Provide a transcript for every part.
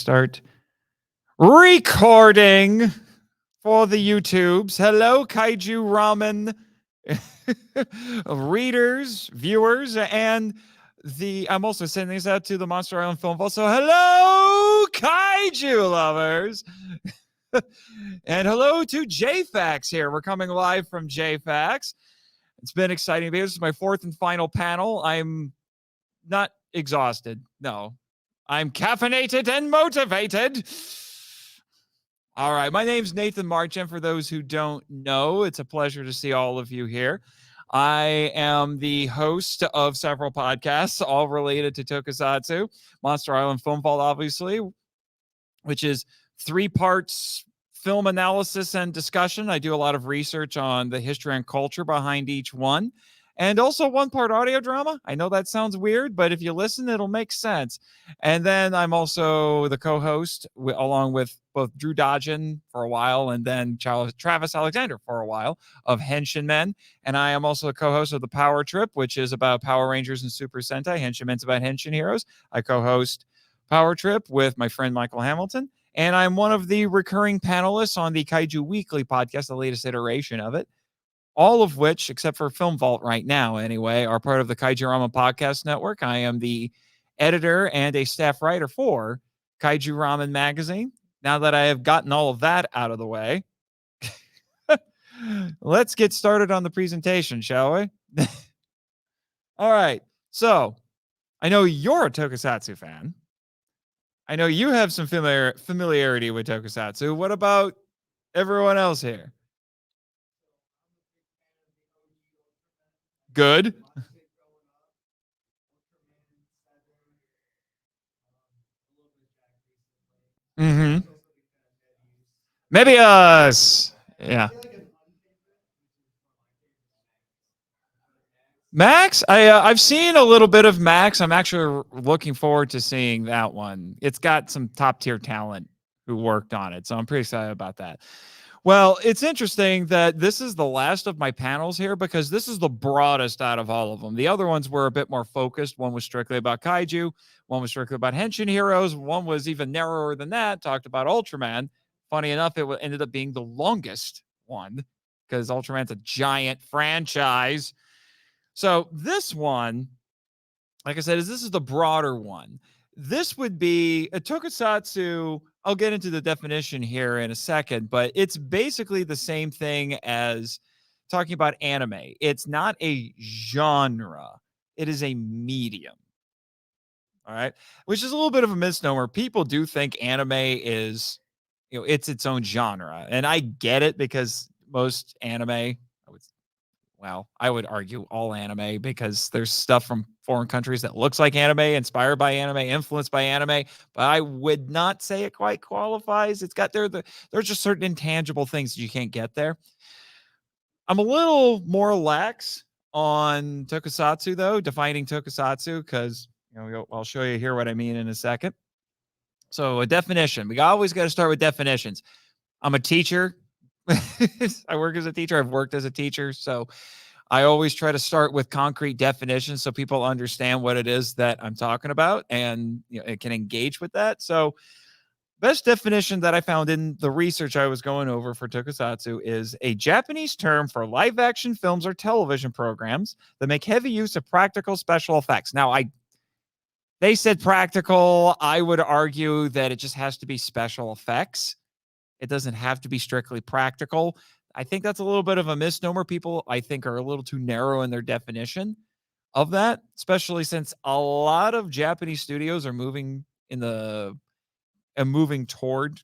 start recording for the YouTubes. Hello, Kaiju Ramen readers, viewers, and I'm also sending this out to the Monster Island Film Vault. So hello, Kaiju lovers. And hello to JAFAX here. We're coming live from JAFAX. It's been exciting. This is my fourth and final panel. I'm not exhausted. No, I'm caffeinated and motivated. All right. My name's Nathan Marchand. For those who don't know, it's a pleasure to see all of you here. I am the host of several podcasts, all related to Tokusatsu. Monster Island Film Vault, obviously, which is 3 parts film analysis and discussion. I do a lot of research on the history and culture behind each one. And also 1 part audio drama. I know that sounds weird, but if you listen, it'll make sense. And then I'm also the co-host along with both Drew Dodgen for a while and then Travis Alexander for a while of Henshin Men. And I am also the co-host of the Power Trip, which is about Power Rangers and Super Sentai. Henshin Men's about Henshin heroes. I co-host Power Trip with my friend Michael Hamilton. And I'm one of the recurring panelists on the Kaiju Weekly podcast, the latest iteration of it. All of which, except for Film Vault right now anyway, are part of the Kaiju Ramen Podcast Network. I am the editor and a staff writer for Kaiju Ramen Magazine. Now that I have gotten all of that out of the way, let's get started on the presentation, shall we? All right. So, I know you're a Tokusatsu fan. I know you have some familiarity with Tokusatsu. What about everyone else here? Good. Mm-hmm. Maybe us. Yeah. Max, I've seen a little bit of Max. I'm actually looking forward to seeing that one. It's got some top tier talent who worked on it, so I'm pretty excited about that. Well, it's interesting that this is the last of my panels here because this is the broadest out of all of them. The other ones were a bit more focused. One was strictly about kaiju, one was strictly about Henshin heroes, one was even narrower than that, talked about Ultraman. Funny enough, it ended up being the longest one because Ultraman's a giant franchise. So this one, like I said, this is the broader one. This would be a tokusatsu. I'll get into the definition here in a second, but it's basically the same thing as talking about anime. It's not a genre. It is a medium. All right. Which is a little bit of a misnomer. People do think anime is, it's its own genre. And I get it because most anime, I would argue all anime because there's stuff from foreign countries that looks like anime, inspired by anime, influenced by anime, but I would not say it quite qualifies. It's got there's just certain intangible things that you can't get there. I'm a little more lax on tokusatsu though, defining tokusatsu because I'll show you here what I mean in a second. So a definition, we always got to start with definitions. I'm a teacher. I work as a teacher. I've worked as a teacher. So I always try to start with concrete definitions so people understand what it is that I'm talking about and it can engage with that. So best definition that I found in the research I was going over for tokusatsu is a Japanese term for live action films or television programs that make heavy use of practical special effects. Now, they said practical. I would argue that it just has to be special effects. It doesn't have to be strictly practical. I think that's a little bit of a misnomer. People, I think, are a little too narrow in their definition of that, especially since a lot of Japanese studios are moving toward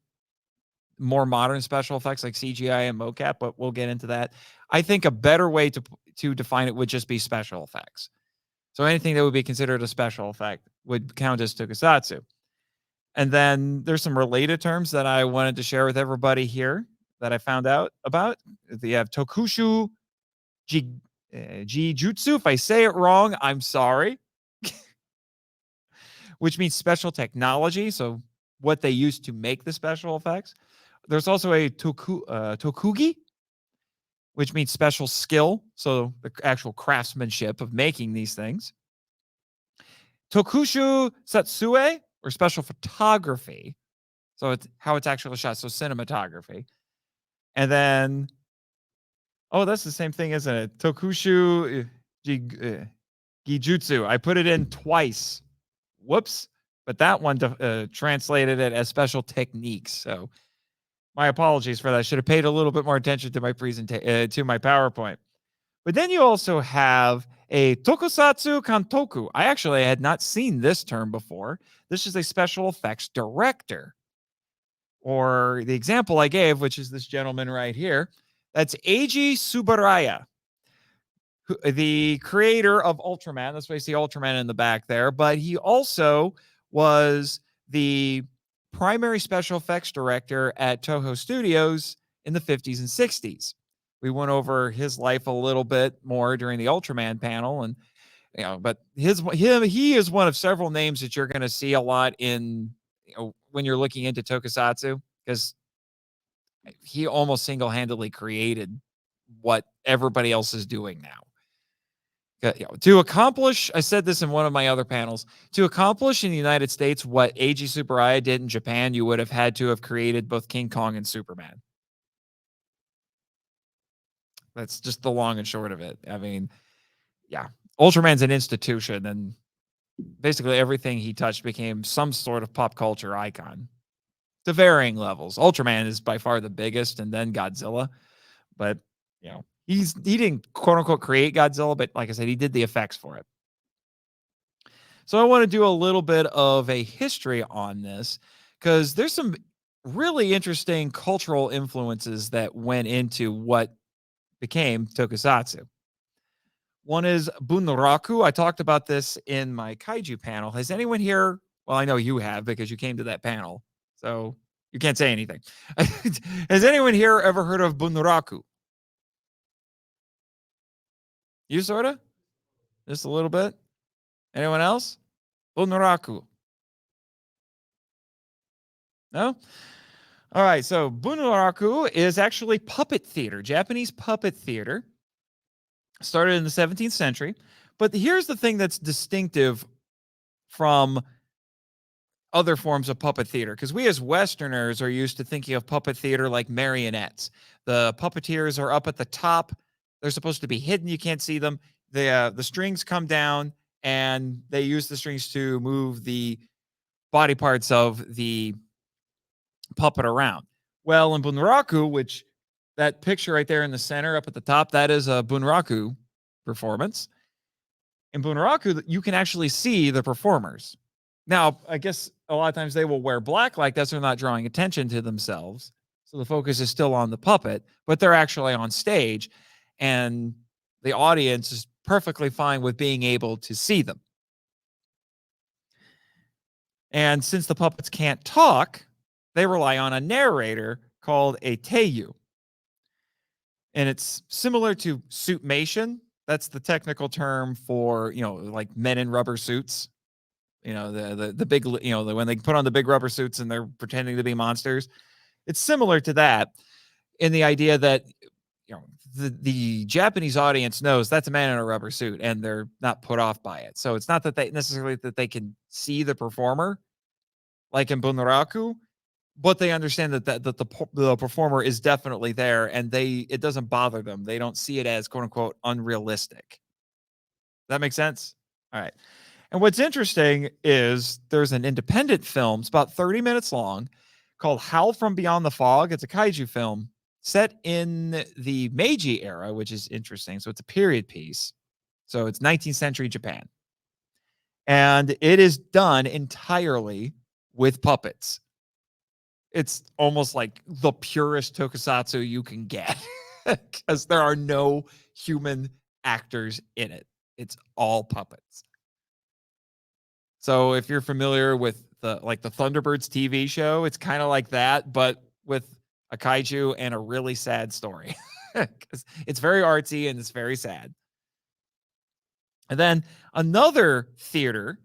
more modern special effects like CGI and mocap, but we'll get into that. I think a better way to define it would just be special effects. So anything that would be considered a special effect would count as tokusatsu. And then there's some related terms that I wanted to share with everybody here that I found out about. They have tokushu jijutsu. If I say it wrong, I'm sorry. Which means special technology. So what they use to make the special effects. There's also a tokugi, which means special skill. So the actual craftsmanship of making these things. Tokushu satsue, or special photography, So it's how it's actually shot. So cinematography. And then, oh, that's the same thing, isn't it? Tokushu Gijutsu. I put it in twice. Whoops. But that one translated it as special techniques. So my apologies for that. I should have paid a little bit more attention to my presentation, to my PowerPoint. But then you also have a Tokusatsu Kantoku. I actually had not seen this term before. This is a special effects director. Or the example I gave, which is this gentleman right here, that's Eiji Tsuburaya, the creator of Ultraman. That's why you see Ultraman in the back there. But he also was the primary special effects director at Toho Studios in the 50s and 60s. We went over his life a little bit more during the Ultraman panel, and but he is one of several names that you're going to see a lot in when you're looking into Tokusatsu, because he almost single-handedly created what everybody else is doing now. To accomplish, I said this in one of my other panels, to accomplish in the United States what Eiji Tsuburaya did in Japan, you would have had to have created both King Kong and Superman. That's just the long and short of it. I mean, yeah, Ultraman's an institution, and basically everything he touched became some sort of pop culture icon to varying levels. Ultraman is by far the biggest, and then Godzilla. But, he didn't quote unquote create Godzilla, but like I said, he did the effects for it. So I want to do a little bit of a history on this, because there's some really interesting cultural influences that went into what became Tokusatsu. One is Bunraku. I talked about this in my Kaiju panel. Has anyone here? Well, I know you have, because you came to that panel, so you can't say anything. Has anyone here ever heard of Bunraku? You sorta? Just a little bit? Anyone else? Bunraku. No? All right, so Bunraku is actually puppet theater, Japanese puppet theater. Started in the 17th century. But here's the thing that's distinctive from other forms of puppet theater, because we as Westerners are used to thinking of puppet theater like marionettes. The puppeteers are up at the top. They're supposed to be hidden. You can't see them. The strings come down, and they use the strings to move the body parts of the puppet around. Well, in Bunraku, which that picture right there in the center up at the top, that is a Bunraku performance. In Bunraku, you can actually see the performers. Now, I guess a lot of times they will wear black like that, so they're not drawing attention to themselves. So the focus is still on the puppet, but they're actually on stage, and the audience is perfectly fine with being able to see them. And since the puppets can't talk, they rely on a narrator called a teiyu. And it's similar to suitmation. That's the technical term for, like men in rubber suits. The big, when they put on the big rubber suits and they're pretending to be monsters. It's similar to that, in the idea that, the Japanese audience knows that's a man in a rubber suit, and they're not put off by it. So it's not that they necessarily that they can see the performer, like in Bunraku, but they understand that the performer is definitely there, and it doesn't bother them. They don't see it as quote unquote unrealistic. That makes sense? All right. And what's interesting is there's an independent film, it's about 30 minutes long, called Howl from Beyond the Fog. It's a kaiju film set in the Meiji era, which is interesting. So it's a period piece. So it's 19th century Japan. And it is done entirely with puppets. It's almost like the purest tokusatsu you can get, because there are no human actors in it. It's all puppets. So if you're familiar with the Thunderbirds TV show, it's kind of like that, but with a kaiju and a really sad story. Because it's very artsy and it's very sad. And then another theater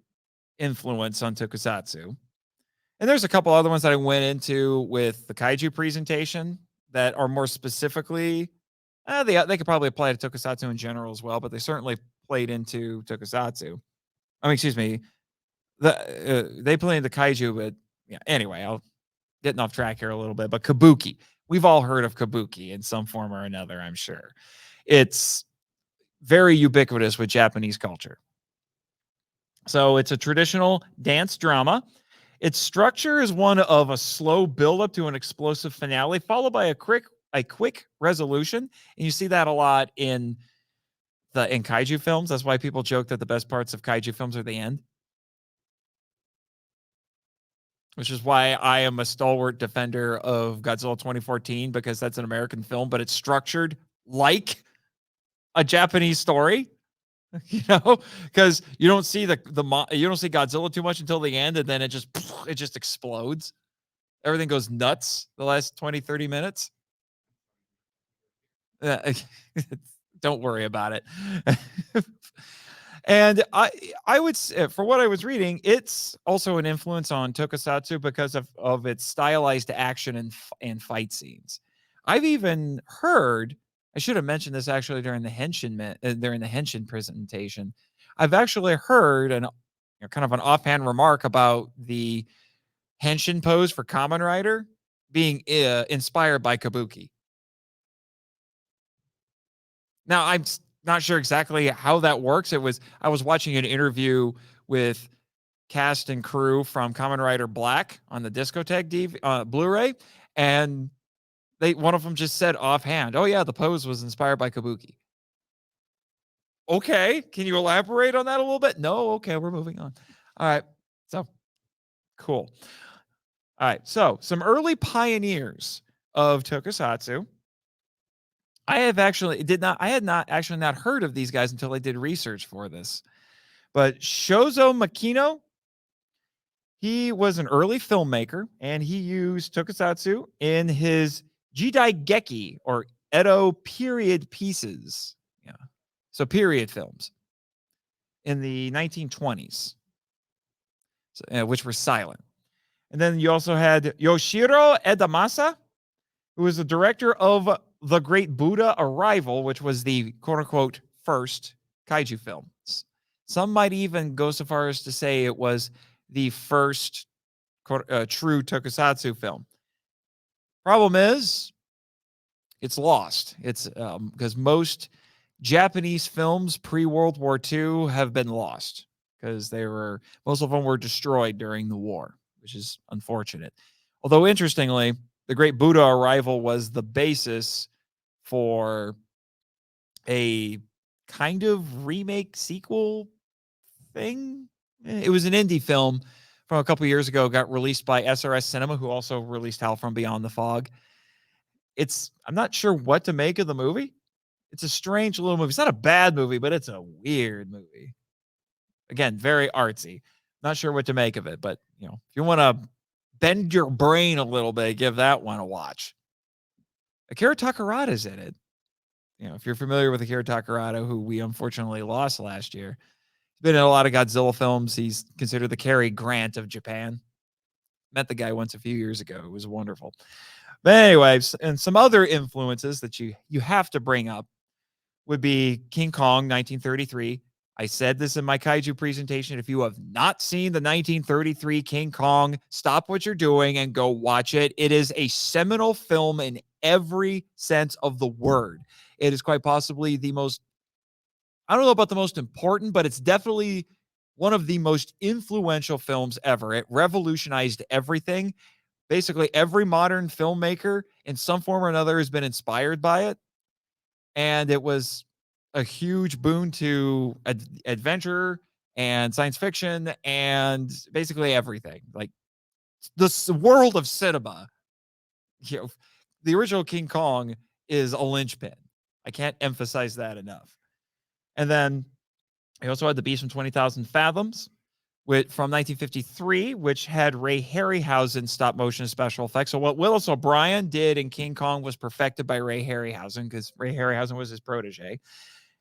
influence on tokusatsu, and there's a couple other ones that I went into with the kaiju presentation that are more specifically, they could probably apply to tokusatsu in general as well, but they certainly played into tokusatsu. I mean, excuse me, they play into kaiju, but yeah. Anyway, getting off track here a little bit, but kabuki. We've all heard of kabuki in some form or another, I'm sure. It's very ubiquitous with Japanese culture. So it's a traditional dance drama. Its structure is one of a slow buildup to an explosive finale, followed by a quick resolution. And you see that a lot in kaiju films. That's why people joke that the best parts of kaiju films are the end. Which is why I am a stalwart defender of Godzilla 2014, because that's an American film, but it's structured like a Japanese story. You know, because you don't see you don't see Godzilla too much until the end, and then it just explodes. Everything goes nuts the last 20, 30 minutes. Don't worry about it. And I would say, for what I was reading, it's also an influence on Tokusatsu because of its stylized action and fight scenes. I've even heard, I should have mentioned this actually during the Henshin presentation. I've actually heard kind of an offhand remark about the Henshin pose for Kamen Rider being inspired by Kabuki. Now, I'm not sure exactly how that works. I was watching an interview with cast and crew from Kamen Rider Black on the Discotheque Blu-ray, and one of them just said offhand, "Oh yeah, the pose was inspired by Kabuki." Okay, can you elaborate on that a little bit? No, okay, we're moving on. All right, so cool. All right, so some early pioneers of Tokusatsu. I had not actually not heard of these guys until I did research for this. But Shozo Makino, he was an early filmmaker, and he used Tokusatsu in his Jidai Geki, or Edo period pieces. Yeah. So period films in the 1920s, which were silent. And then you also had Yoshiro Edamasa, who was the director of The Great Buddha Arrival, which was the quote unquote first kaiju film. Some might even go so far as to say it was the first true Tokusatsu film. Problem is, it's lost. It's because most Japanese films pre-World War II have been lost because most of them were destroyed during the war, which is unfortunate. Although interestingly, The Great Buddha Arrival was the basis for a kind of remake sequel thing. It was an indie film from a couple years ago, got released by SRS Cinema, who also released Hal from Beyond the Fog. I'm not sure what to make of the movie. It's a strange little movie. It's not a bad movie, but it's a weird movie. Again, very artsy. Not sure what to make of it, but if you want to bend your brain a little bit, give that one a watch. Akira Takarada's in it. If you're familiar with Akira Takarada, who we unfortunately lost last year, he's been in a lot of Godzilla films. He's considered the Cary Grant of Japan. Met the guy once a few years ago. It was wonderful. But anyways, and some other influences that you have to bring up would be King Kong 1933. I said this in my kaiju presentation. If you have not seen the 1933 King Kong, stop what you're doing and go watch it. It is a seminal film in every sense of the word. It is quite possibly I don't know about the most important, but it's definitely one of the most influential films ever. It revolutionized everything. Basically, every modern filmmaker in some form or another has been inspired by it. And it was a huge boon to adventure and science fiction and basically everything. Like the world of cinema. The original King Kong is a linchpin. I can't emphasize that enough. And then I also had The Beast from 20,000 Fathoms from 1953, which had Ray Harryhausen stop motion special effects. So what Willis O'Brien did in King Kong was perfected by Ray Harryhausen, because Ray Harryhausen was his protege.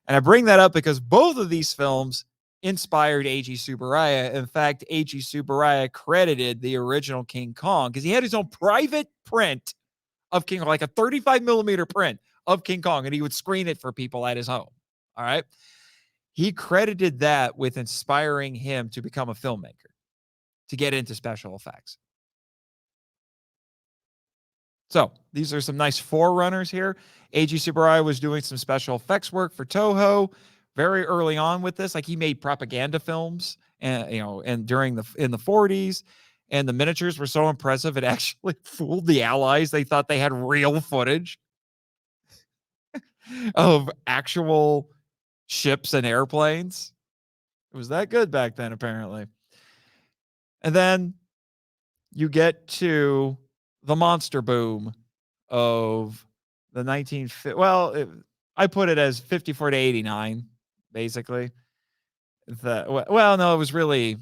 And I bring that up because both of these films inspired Eiji Tsuburaya. In fact, Eiji Tsuburaya credited the original King Kong because he had his own private print of King Kong, like a 35 millimeter print of King Kong, and he would screen it for people at his home. All right. He credited that with inspiring him to become a filmmaker, to get into special effects. So these are some nice forerunners here. Eiji Tsuburaya was doing some special effects work for Toho very early on with this. Like he made propaganda films, and and during in the 40s, and the miniatures were so impressive it actually fooled the Allies. They thought they had real footage of actual ships and airplanes. It was that good back then, apparently. And then you get to the monster boom of the 1950s. Well, I put it as 54 to 89, basically. No, it was really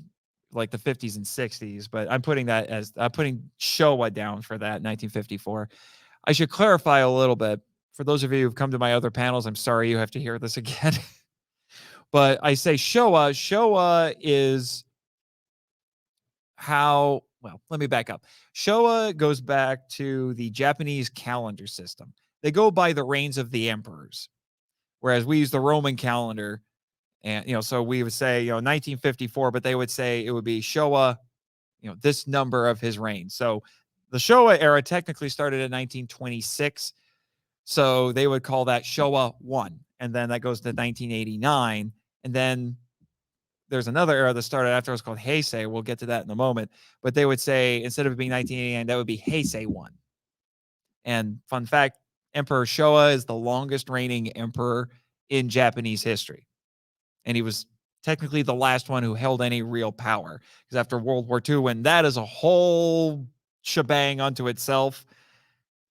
like the 50s and 60s, but I'm putting Showa down for that 1954. I should clarify a little bit. For those of you who've come to my other panels, I'm sorry you have to hear this again. But I say Showa. Showa is let me back up. Showa goes back to the Japanese calendar system. They go by the reigns of the emperors, whereas we use the Roman calendar. And, so we would say, 1954, but they would say it would be Showa, this number of his reign. So the Showa era technically started in 1926. So they would call that Showa 1. And then that goes to 1989. And then there's another era that started after, it was called Heisei. We'll get to that in a moment. But they would say, instead of it being 1989, that would be Heisei 1. And fun fact, Emperor Showa is the longest reigning emperor in Japanese history. And he was technically the last one who held any real power. Because after World War II, when that is a whole shebang unto itself,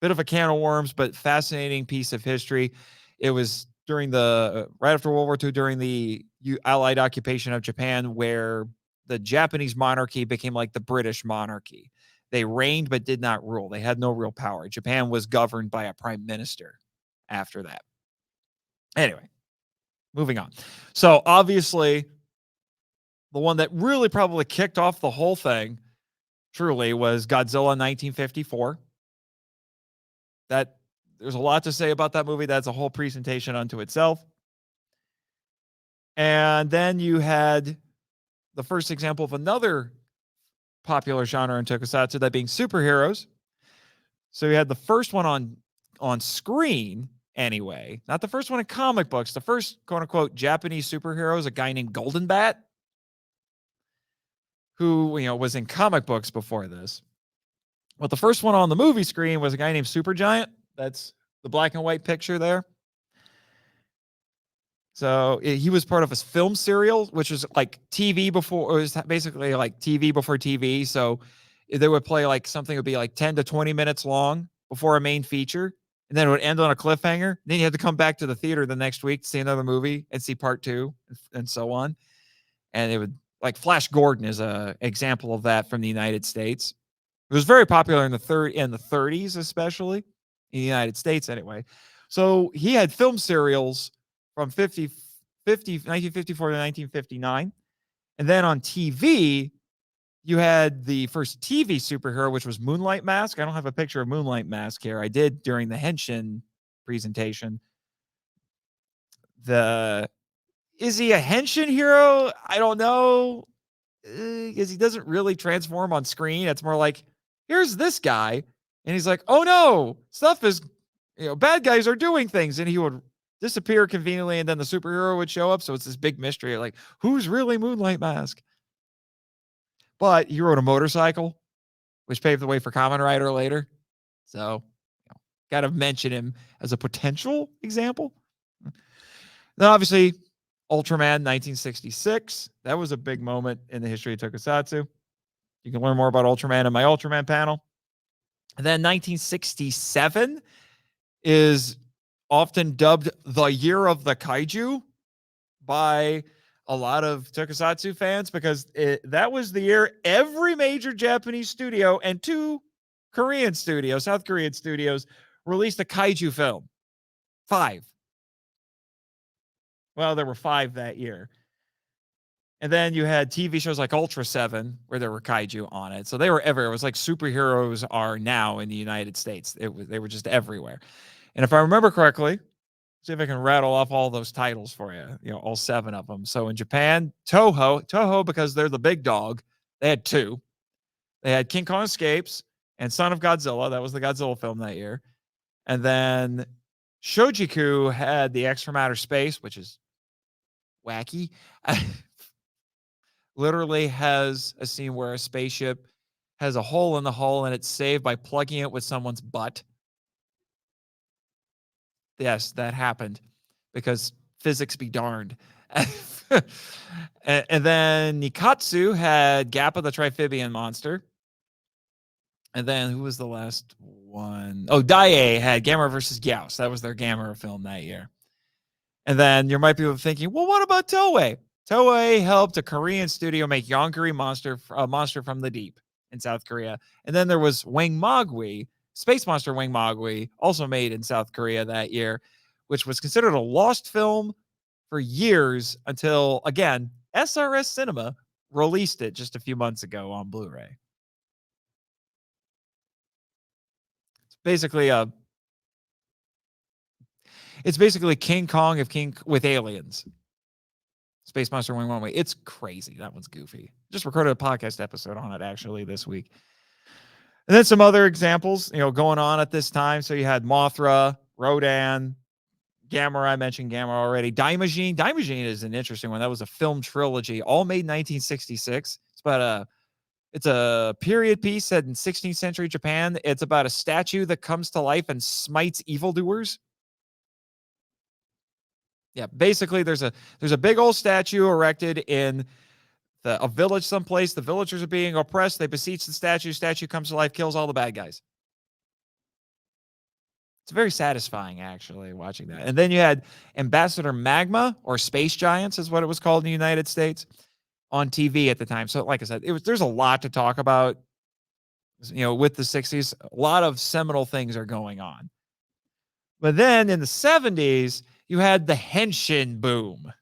bit of a can of worms, but fascinating piece of history. It was during right after World War II, during the Allied occupation of Japan, where the Japanese monarchy became like the British monarchy. They reigned but did not rule. They had no real power. Japan was governed by a prime minister after that. Anyway, moving on. So obviously, the one that really probably kicked off the whole thing, truly, was Godzilla 1954. That there's a lot to say about that movie. That's a whole presentation unto itself. And then you had the first example of another popular genre in Tokusatsu, that being superheroes. So you had the first one on screen anyway, not the first one in comic books. The first quote unquote Japanese superhero is a guy named Golden Bat, who was in comic books before this. But the first one on the movie screen was a guy named Supergiant. That's the black and white picture there. So he was part of a film serial, which was like TV before, it was basically like TV before TV. So they would play like something would be like 10 to 20 minutes long before a main feature. And then it would end on a cliffhanger. Then you had to come back to the theater the next week to see another movie and see part 2 and so on. And it would, like, Flash Gordon is a example of that from the United States. It was very popular in the 30s, especially in the United States anyway. So he had film serials from 1954 to 1959. And then on TV, you had the first TV superhero, which was Moonlight Mask. I don't have a picture of Moonlight Mask here. I did during the Henshin presentation. Is he a Henshin hero? I don't know. Because he doesn't really transform on screen. It's more like, here's this guy. And he's like, oh no, stuff is, bad guys are doing things. And he would disappear conveniently, and then the superhero would show up. So it's this big mystery, like, who's really Moonlight Mask? But he rode a motorcycle, which paved the way for Kamen Rider later. So, got to mention him as a potential example. Then obviously, Ultraman 1966. That was a big moment in the history of Tokusatsu. You can learn more about Ultraman in my Ultraman panel. And then 1967 is often dubbed the year of the kaiju by a lot of Tokusatsu fans, because that was the year every major Japanese studio and 2 Korean studios, South Korean studios, released a kaiju film. 5. Well, there were 5 that year. And then you had TV shows like Ultra 7, where there were kaiju on it. So they were everywhere. It was like superheroes are now in the United States. They were just everywhere. And if I remember correctly, see if I can rattle off all those titles for you, all 7 of them. So in Japan, Toho, because they're the big dog, they had 2. They had King Kong Escapes, and Son of Godzilla. That was the Godzilla film that year. And then Shojiku had The X from Outer Space, which is wacky. Literally has a scene where a spaceship has a hole in the hull and it's saved by plugging it with someone's butt. Yes, that happened because physics be darned. And then Nikatsu had Gappa the Triphibian Monster. And then who was the last one? Oh, Daiei had Gamera versus Gyaos. That was their Gamera film that year. And then you might be thinking, well, what about Toei? Toei helped a Korean studio make Yonkuri Monster from the Deep in South Korea. And then there was Wang Magui, Space Monster Wang Magui, also made in South Korea that year, which was considered a lost film for years until, again, SRS Cinema released it just a few months ago on Blu-ray. It's basically King Kong with aliens. Space Monster Wing One Way. It's crazy. That one's goofy. Just recorded a podcast episode on it actually this week. And then some other examples, going on at this time. So you had Mothra, Rodan, Gamera. I mentioned Gamera already. Daimajin. Daimajin is an interesting one. That was a film trilogy, all made in 1966. It's a period piece set in 16th century Japan. It's about a statue that comes to life and smites evildoers. Yeah, basically there's a big old statue erected in a village someplace. The villagers are being oppressed. They beseech the statue. Statue comes to life, kills all the bad guys. It's very satisfying, actually, watching that. And then you had Ambassador Magma, or Space Giants is what it was called in the United States, on TV at the time. So like I said, there's a lot to talk about, with the 60s. A lot of seminal things are going on. But then in the 70s, you had the Henshin boom,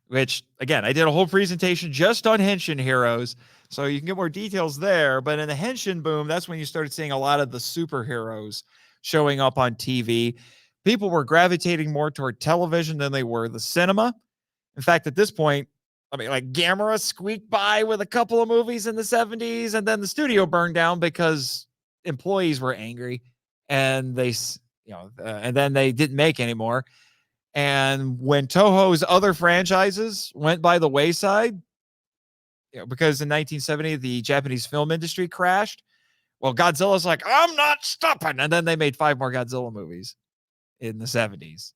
which, again, I did a whole presentation just on Henshin heroes, so you can get more details there. But in the Henshin boom, that's when you started seeing a lot of the superheroes showing up on TV. People were gravitating more toward television than they were the cinema. In fact, at this point, like Gamera squeaked by with a couple of movies in the 70s, and then the studio burned down because employees were angry, and and then they didn't make anymore. And when Toho's other franchises went by the wayside, because in 1970 the Japanese film industry crashed, well, Godzilla's like, I'm not stopping, and then they made 5 more Godzilla movies in the 70s,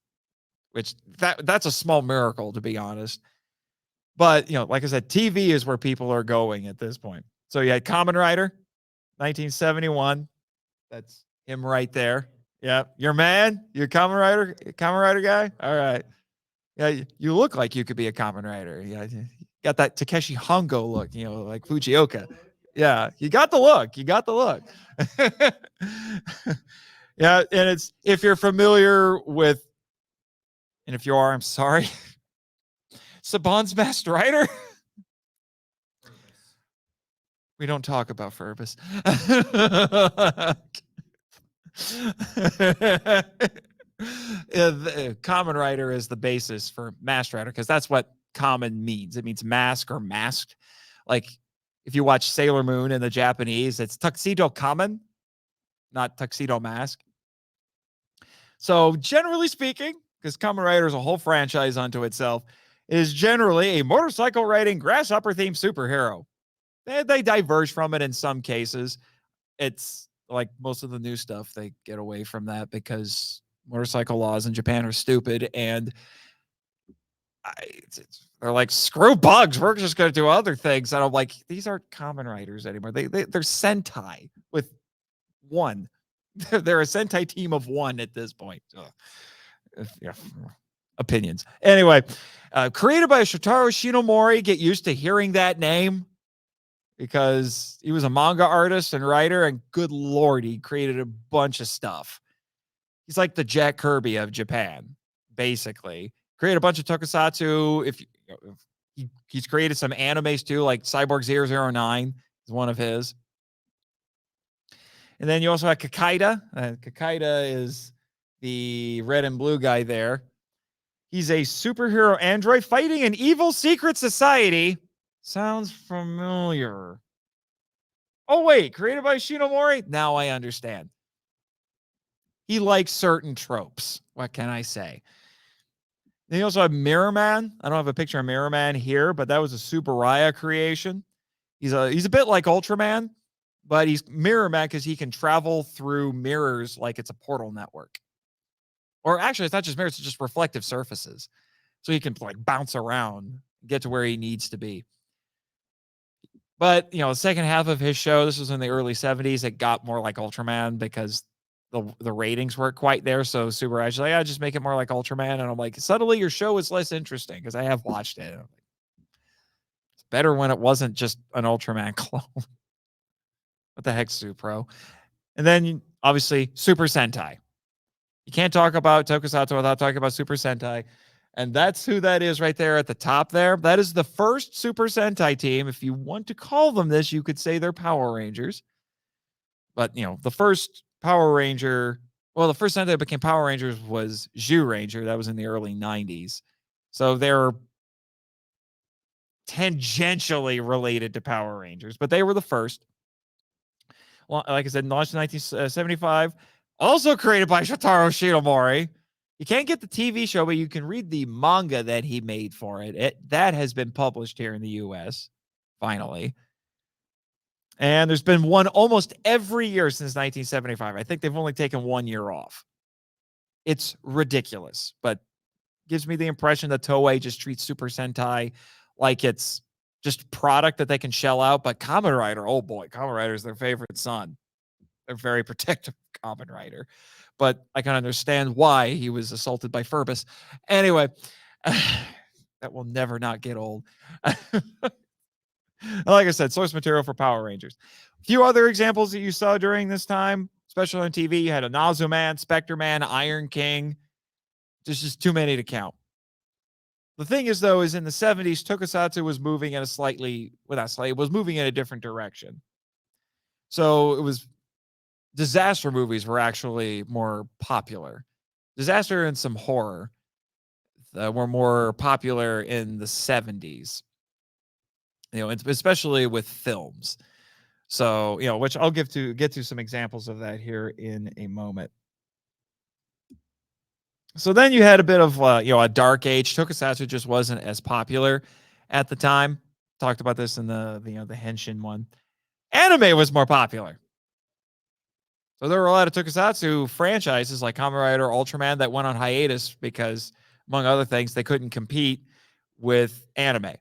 which that's a small miracle, to be honest. But like I said, TV is where people are going at this point. So you had Kamen Rider, 1971. That's him right there. Yeah, your man, you're Kamen Rider guy. All right. Yeah, you look like you could be a Kamen Rider. Yeah, you got that Takeshi Hongo look, like Fujioka. Yeah, you got the look. Yeah, and it's, if you're familiar with, and if you are, I'm sorry, Saban's Masked Rider. We don't talk about Furbus. Kamen Rider is the basis for Masked Rider, because that's what common means. It means mask or masked. Like if you watch Sailor Moon in the Japanese, it's Tuxedo Kamen, not Tuxedo Mask. So generally speaking, because Kamen Rider is a whole franchise unto itself, is generally a motorcycle riding grasshopper themed superhero. They diverge from it in some cases. It's like most of the new stuff, they get away from that because motorcycle laws in Japan are stupid, and they're like, screw bugs, we're just going to do other things. And I'm like, these aren't Kamen Riders anymore. They're Sentai with one. They're a Sentai team of one at this point. Yeah. Opinions. Anyway, created by Shotaro Shinomori. Get used to hearing that name, because he was a manga artist and writer, and good Lord, he created a bunch of stuff. He's like the Jack Kirby of Japan, basically. Created a bunch of tokusatsu. He's created some animes too, like Cyborg 009 is one of his. And then you also have Kakaida. Kakaida is the red and blue guy there. He's a superhero android fighting an evil secret society. Sounds familiar. Oh, wait, created by Shinomori? Now I understand. He likes certain tropes. What can I say? Then you also have Mirror Man. I don't have a picture of Mirror Man here, but that was a Subaraya creation. He's a bit like Ultraman, but he's Mirror Man because he can travel through mirrors like it's a portal network. Or actually, it's not just mirrors, it's just reflective surfaces. So he can like bounce around, get to where he needs to be. But, the second half of his show, this was in the early 70s, it got more like Ultraman because the ratings weren't quite there. So Subaraya's like, just make it more like Ultraman. And I'm like, suddenly your show is less interesting because I have watched it. Like, it's better when it wasn't just an Ultraman clone. What the heck's Supro? And then obviously Super Sentai. You can't talk about Tokusatsu without talking about Super Sentai. And that's who that is right there at the top there. That is the first Super Sentai team. If you want to call them this, you could say they're Power Rangers. But, the first Power Ranger, the first Sentai that became Power Rangers was Zhu Ranger. That was in the early 90s. So they're tangentially related to Power Rangers, but they were the first. Well, like I said, launched in 1975. Also created by Shotaro Shinomori. You can't get the TV show, but you can read the manga that he made for it. That has been published here in the US, finally. And there's been one almost every year since 1975. I think they've only taken 1 year off. It's ridiculous, but gives me the impression that Toei just treats Super Sentai like it's just product that they can shell out. But Kamen Rider, oh boy, Kamen Rider is their favorite son. They're very protective of Kamen Rider. But I can understand why he was assaulted by Furbus. Anyway, that will never not get old. Like I said, source material for Power Rangers. A few other examples that you saw during this time, especially on TV, you had a Nazu Man, Spectre Man, Iron King. There's just too many to count. The thing is, though, is in the 70s, Tokusatsu was moving in it was moving in a different direction. So it was disaster movies were actually more popular. Disaster and some horror were more popular in the 70s, especially with films. So, which I'll get to some examples of that here in a moment. So then you had a bit of, a dark age. Tokusatsu just wasn't as popular at the time. Talked about this in the Henshin one. Anime was more popular. So there were a lot of Tokusatsu franchises like Kamen Rider, Ultraman that went on hiatus because, among other things, they couldn't compete with anime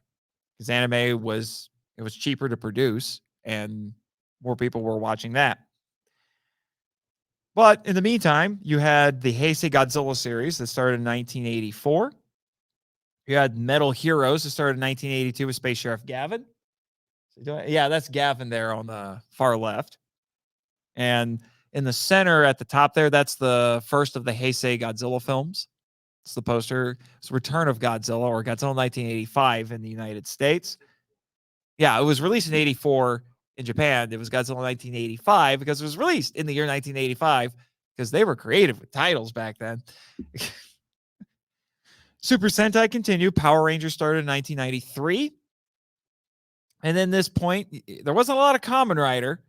because anime was cheaper to produce and more people were watching that. But in the meantime, you had the Heisei Godzilla series that started in 1984. You had Metal Heroes that started in 1982 with Space Sheriff Gavin. Yeah, that's Gavin there on the far left. And in the center at the top there, that's the first of the Heisei Godzilla films. It's the poster. It's Return of Godzilla, or Godzilla 1985 in the United States. Yeah, it was released in 84 in Japan. It was Godzilla 1985 because it was released in the year 1985 because they were creative with titles back then. Super Sentai continued. Power Rangers started in 1993. And then this point, there wasn't a lot of Kamen Rider,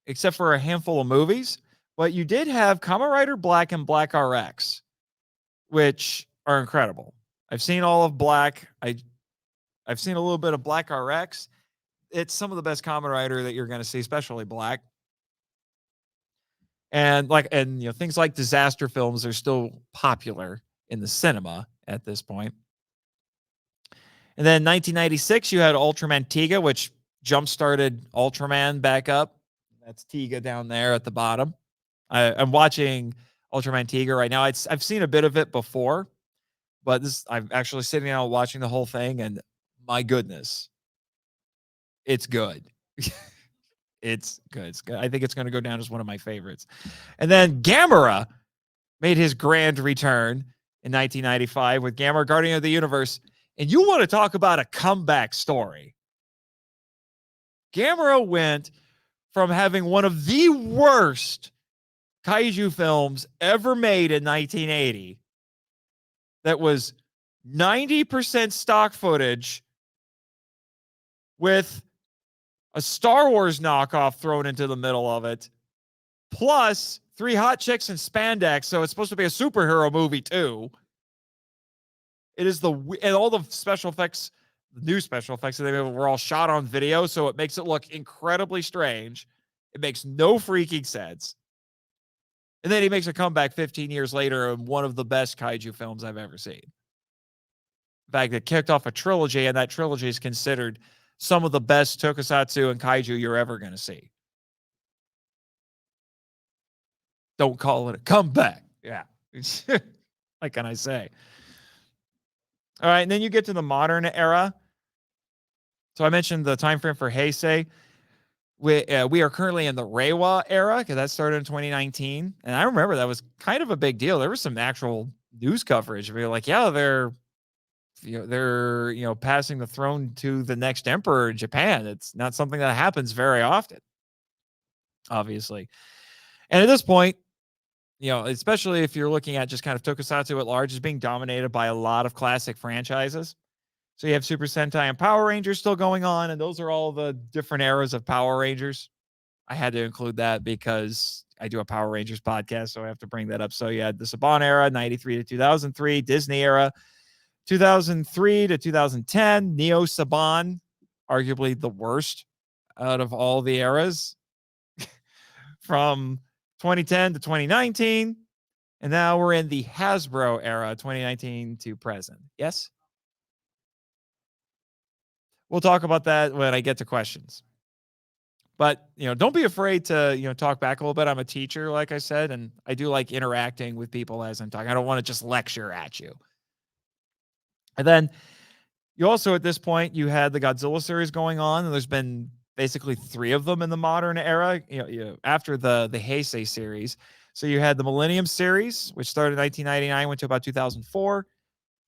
except for a handful of movies. But you did have Kamen Rider Black and Black RX, which are incredible. I've seen all of Black. I've seen a little bit of Black RX. It's some of the best Kamen Rider that you're going to see, especially Black. And things like disaster films are still popular in the cinema at this point. And then 1996, you had Ultraman Tiga, which jump-started Ultraman back up. That's Tiga down there at the bottom. I'm watching Ultraman Tiga right now. I've seen a bit of it before, but I'm actually sitting down watching the whole thing, and my goodness, it's good. It's good. It's good. I think it's going to go down as one of my favorites. And then Gamera made his grand return in 1995 with Gamera Guardian of the Universe. And you want to talk about a comeback story. Gamera went from having one of the worst kaiju films ever made in 1980 that was 90% stock footage with a Star Wars knockoff thrown into the middle of it, plus 3 hot chicks in spandex. So it's supposed to be a superhero movie too. It is and all the special effects, the new special effects that they made were all shot on video. So it makes it look incredibly strange. It makes no freaking sense. And then he makes a comeback 15 years later in one of the best kaiju films I've ever seen. In fact, it kicked off a trilogy, and that trilogy is considered some of the best tokusatsu and kaiju you're ever going to see. Don't call it a comeback. Yeah. What can I say? All right, and then you get to the modern era. So I mentioned the time frame for Heisei. We are currently in the Reiwa era because that started in 2019, and I remember that was kind of a big deal. There was some actual news coverage. We were like, yeah, they're passing the throne to the next emperor in Japan. It's not something that happens very often, obviously. And at this point, especially if you're looking at just kind of tokusatsu at large, is being dominated by a lot of classic franchises. So you have Super Sentai and Power Rangers still going on, and those are all the different eras of Power Rangers. I had to include that because I do a Power Rangers podcast, so I have to bring that up. So you had the Saban era, 93 to 2003, Disney era, 2003 to 2010, Neo Saban, arguably the worst out of all the eras, from 2010 to 2019. And now we're in the Hasbro era, 2019 to present. Yes? We'll talk about that when I get to questions. But, don't be afraid to, talk back a little bit. I'm a teacher, like I said, and I do like interacting with people as I'm talking. I don't want to just lecture at you. And then you also, at this point, you had the Godzilla series going on, and there's been basically 3 of them in the modern era, after the Heisei series. So you had the Millennium series, which started in 1999, went to about 2004.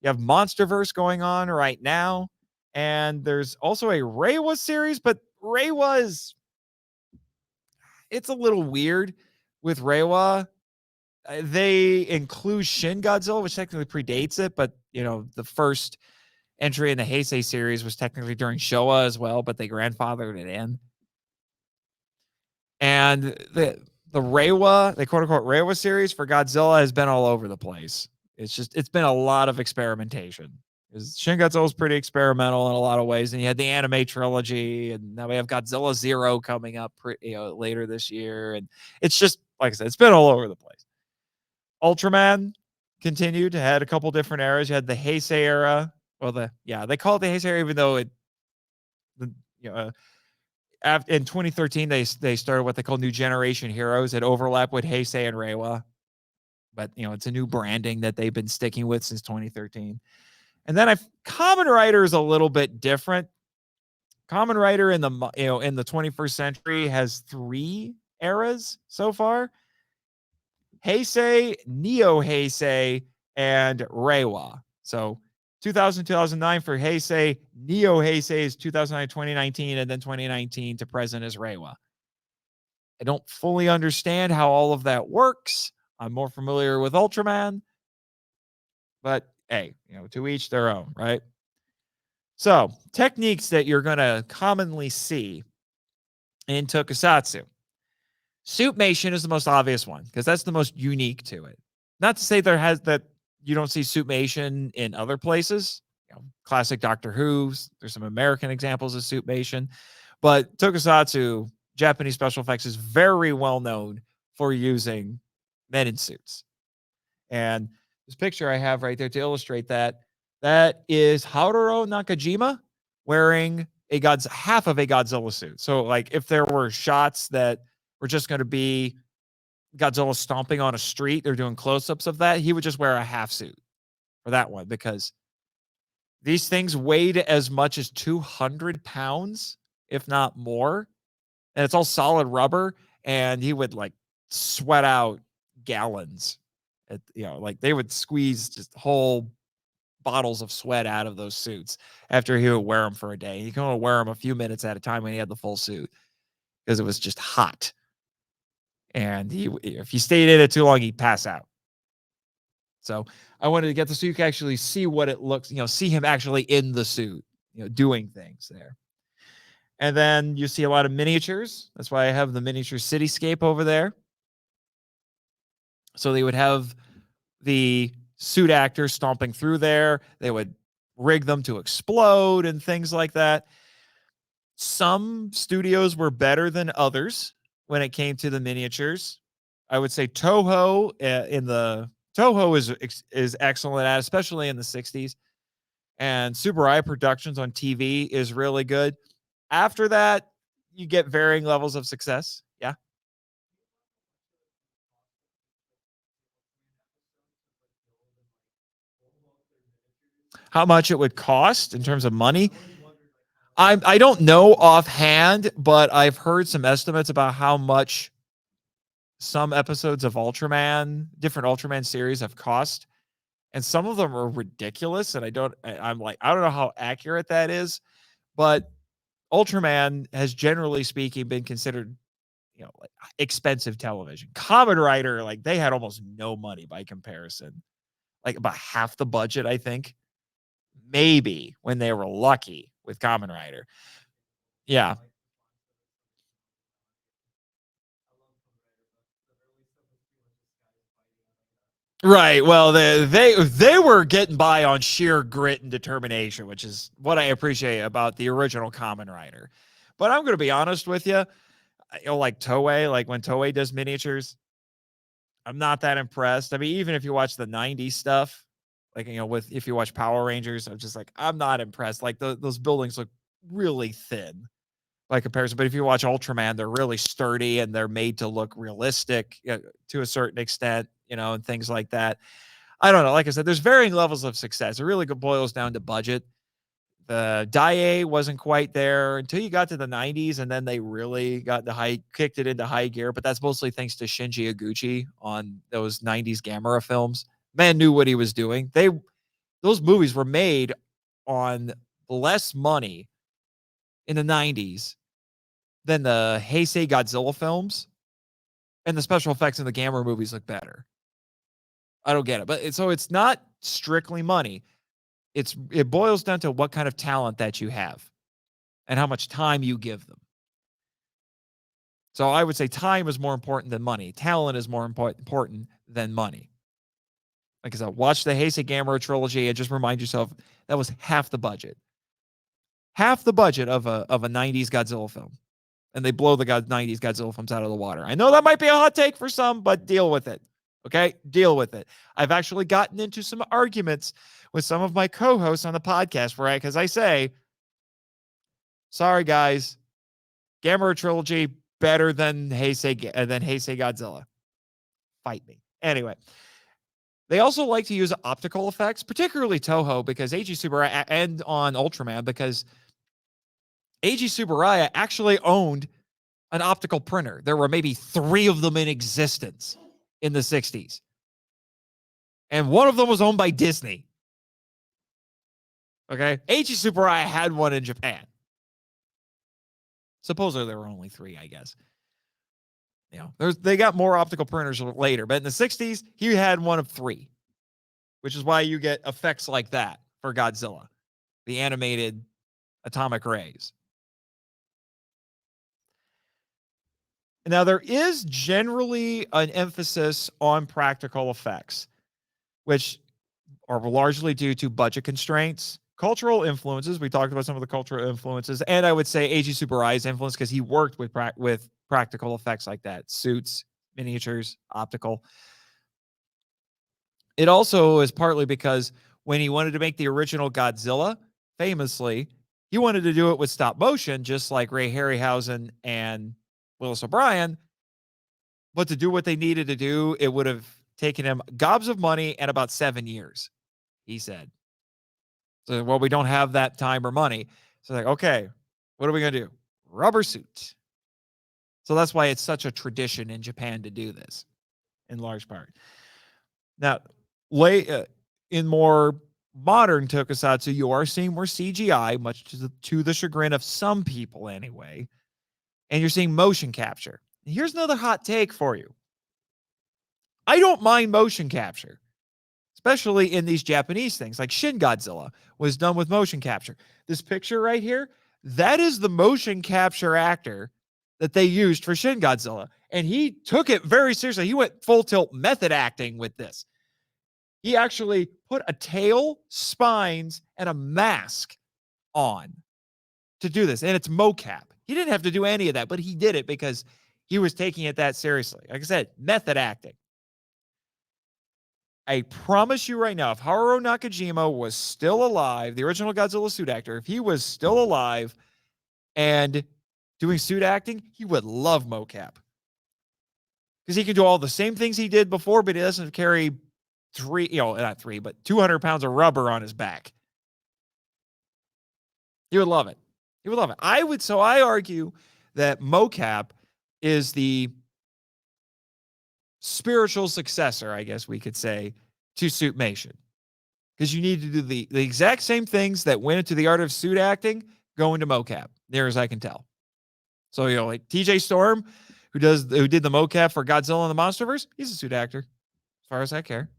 You have Monsterverse going on right now. And there's also a Reiwa series, but Reiwa it's a little weird with Reiwa. They include Shin Godzilla, which technically predates it, but the first entry in the Heisei series was technically during Showa as well, but they grandfathered it in. And the Reiwa, the quote unquote Reiwa series for Godzilla has been all over the place. It's been a lot of experimentation. Shin Godzilla is pretty experimental in a lot of ways, and you had the anime trilogy, and now we have Godzilla Zero coming up later this year, and it's just, like I said, it's been all over the place. Ultraman continued, had a couple different eras. You had the Heisei era. Well, they call it the Heisei era, even though in 2013 they started what they call New Generation Heroes. It overlapped with Heisei and Reiwa, but it's a new branding that they've been sticking with since 2013. And then Kamen Rider is a little bit different. Kamen Rider in the 21st century has 3 eras so far: Heisei, Neo Heisei, and Reiwa. So 2000, 2009 for Heisei, Neo Heisei is 2009, 2019, and then 2019 to present is Reiwa. I don't fully understand how all of that works. I'm more familiar with Ultraman, but hey, to each their own, right? So, techniques that you're going to commonly see in tokusatsu. Suitmation is the most obvious one because that's the most unique to it. Not to say that you don't see suitmation in other places. Classic Doctor Who's, there's some American examples of suitmation, but tokusatsu, Japanese special effects, is very well known for using men in suits. And this picture I have right there to illustrate that is Haruo Nakajima wearing half of a Godzilla suit. So, like, if there were shots that were just going to be Godzilla stomping on a street, they're doing close-ups of that, he would just wear a half suit for that one, because these things weighed as much as 200 pounds, if not more. And it's all solid rubber, and he would sweat out gallons. They would squeeze just whole bottles of sweat out of those suits after he would wear them for a day. He could only wear them a few minutes at a time when he had the full suit because it was just hot. And if he stayed in it too long, he'd pass out. So I wanted to get this so you can actually see what it looks, see him actually in the suit, doing things there. And then you see a lot of miniatures. That's why I have the miniature cityscape over there. So they would have the suit actors stomping through there. They would rig them to explode and things like that. Some studios were better than others when it came to the miniatures. I would say Toho is excellent at, especially in the 60s. And Tsuburaya Productions on TV is really good. After that, you get varying levels of success. Yeah. How much it would cost in terms of money? I don't know offhand, but I've heard some estimates about how much some episodes of Ultraman, different Ultraman series have cost. And some of them are ridiculous. And I'm like, I don't know how accurate that is, but Ultraman has generally speaking been considered, like expensive television. Kamen Rider, like they had almost no money by comparison, like about half the budget, I think, maybe when they were lucky with Kamen Rider. Yeah. Right. Well, they were getting by on sheer grit and determination, which is what I appreciate about the original Kamen Rider. But I'm going to be honest with you, like Toei, like when Toei does miniatures, I'm not that impressed. I mean, even if you watch the 90s stuff, like, if you watch Power Rangers, I'm just like, I'm not impressed. Like those buildings look really thin by comparison. But if you watch Ultraman, they're really sturdy and they're made to look realistic to a certain extent, and things like that. I don't know. Like I said, there's varying levels of success. It really boils down to budget. The Dai wasn't quite there until you got to the 90s, and then they really kicked it into high gear. But that's mostly thanks to Shinji Iguchi on those 90s Gamera films. Man knew what he was doing. Those movies were made on less money in the 90s than the Heisei Godzilla films, and the special effects in the Gamera movies look better. I don't get it. But so it's not strictly money. It boils down to what kind of talent that you have and how much time you give them. So I would say time is more important than money. Talent is more important than money. Like I said, watch the Heisei Gamera trilogy and just remind yourself that was half the budget. Half the budget of a 90s Godzilla film. And they blow the 90s Godzilla films out of the water. I know that might be a hot take for some, but deal with it. Okay? Deal with it. I've actually gotten into some arguments with some of my co-hosts on the podcast because I say, sorry guys, Gamera trilogy better than Heisei Godzilla. Fight me. Anyway, they also like to use optical effects, particularly Toho, because Eiji Tsuburaya and on Ultraman, because Eiji Tsuburaya actually owned an optical printer. There were maybe 3 of them in existence in the 60s. And one of them was owned by Disney. Okay? Eiji Tsuburaya had one in Japan. Supposedly there were only 3, I guess. They got more optical printers later, but in the 60s, he had one of 3, which is why you get effects like that for Godzilla, the animated atomic rays. Now, there is generally an emphasis on practical effects, which are largely due to budget constraints, cultural influences. We talked about some of the cultural influences, and I would say Eiji Tsuburaya's influence because he worked with practical effects like that, suits, miniatures, optical. It also is partly because when he wanted to make the original Godzilla, famously, he wanted to do it with stop motion, just like Ray Harryhausen and Willis O'Brien. But to do what they needed to do, it would have taken him gobs of money and about 7 years, he said. So, well, we don't have that time or money. So, like, okay, what are we going to do? Rubber suit. So that's why it's such a tradition in Japan to do this, in large part. Now, in more modern tokusatsu, you are seeing more CGI, much to the chagrin of some people anyway, and you're seeing motion capture. Here's another hot take for you. I don't mind motion capture, especially in these Japanese things, like Shin Godzilla was done with motion capture. This picture right here, That is the motion capture actor that they used for Shin Godzilla. And he took it very seriously. He went full tilt method acting with this. He actually put a tail, spines, and a mask on to do this. And it's mocap. He didn't have to do any of that, but he did it because he was taking it that seriously. Like I said, method acting. I promise you right now, if Haruo Nakajima was still alive, the original Godzilla suit actor, if he was still alive and doing suit acting, he would love mocap. Because he can do all the same things he did before, but he doesn't carry 200 pounds of rubber on his back. He would love it. He would love it. I argue that mocap is the spiritual successor, I guess we could say, to suitmation. Because you need to do the exact same things that went into the art of suit acting go into mocap, near as I can tell. So, like TJ Storm, who did the mocap for Godzilla and the Monsterverse, he's a suit actor, as far as I care.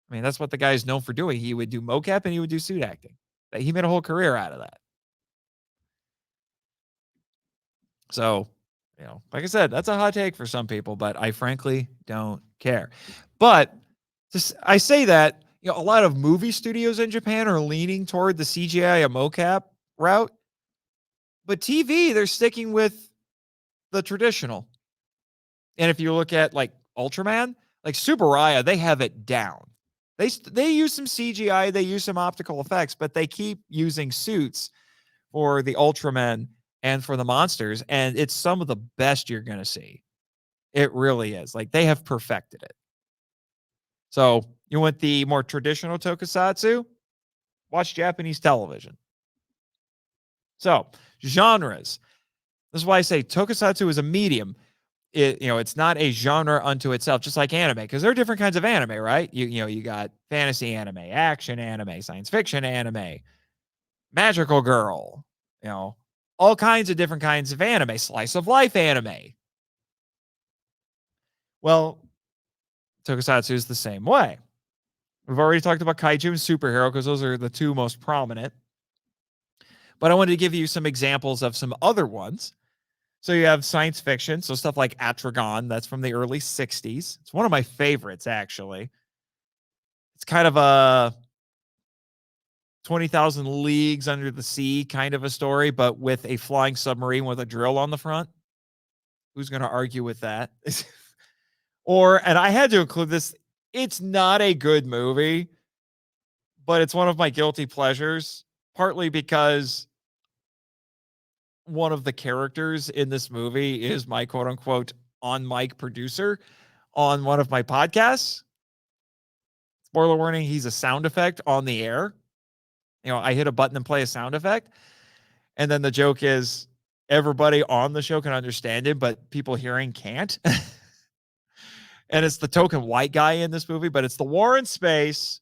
I mean, that's what the guy is known for doing. He would do mocap and he would do suit acting. He made a whole career out of that. So, like I said, that's a hot take for some people, but I frankly don't care. But I say that, a lot of movie studios in Japan are leaning toward the CGI and mocap route. But TV, they're sticking with the traditional. And if you look at like Ultraman, like Subaraya, they have it down. They use some CGI, they use some optical effects, but they keep using suits for the Ultraman and for the monsters, and it's some of the best you're going to see. It really is. Like, they have perfected it. So, you want the more traditional tokusatsu? Watch Japanese television. So, genres. This is why I say tokusatsu is a medium. It's not a genre unto itself, just like anime, because there are different kinds of anime, right? You got fantasy anime, action anime, science fiction anime, magical girl, all kinds of different kinds of anime, slice of life anime. Well, tokusatsu is the same way. We've already talked about kaiju and superhero because those are the two most prominent. But I wanted to give you some examples of some other ones. So you have science fiction, so stuff like Atragon, that's from the early 60s. It's one of my favorites, actually. It's kind of a 20,000 Leagues Under the Sea kind of a story, but with a flying submarine with a drill on the front. Who's going to argue with that? And I had to include this. It's not a good movie, but it's one of my guilty pleasures, partly because one of the characters in this movie is my quote unquote on mic producer on one of my podcasts. Spoiler warning, he's a sound effect on the air. I hit a button and play a sound effect. And then the joke is everybody on the show can understand it, but people hearing can't. And it's the token white guy in this movie, but it's the War in Space.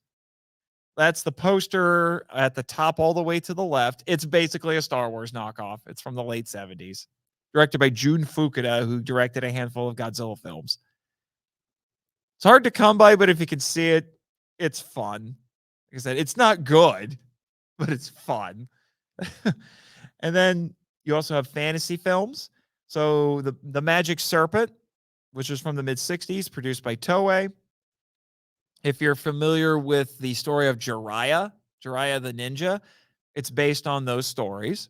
That's the poster at the top all the way to the left. It's basically a Star Wars knockoff. It's from the late 70s. Directed by Jun Fukuda, who directed a handful of Godzilla films. It's hard to come by, but if you can see it, it's fun. Like I said, it's not good, but it's fun. And then you also have fantasy films. So the Magic Serpent, which was from the mid-60s, produced by Toei. If you're familiar with the story of Jiraiya the Ninja, it's based on those stories.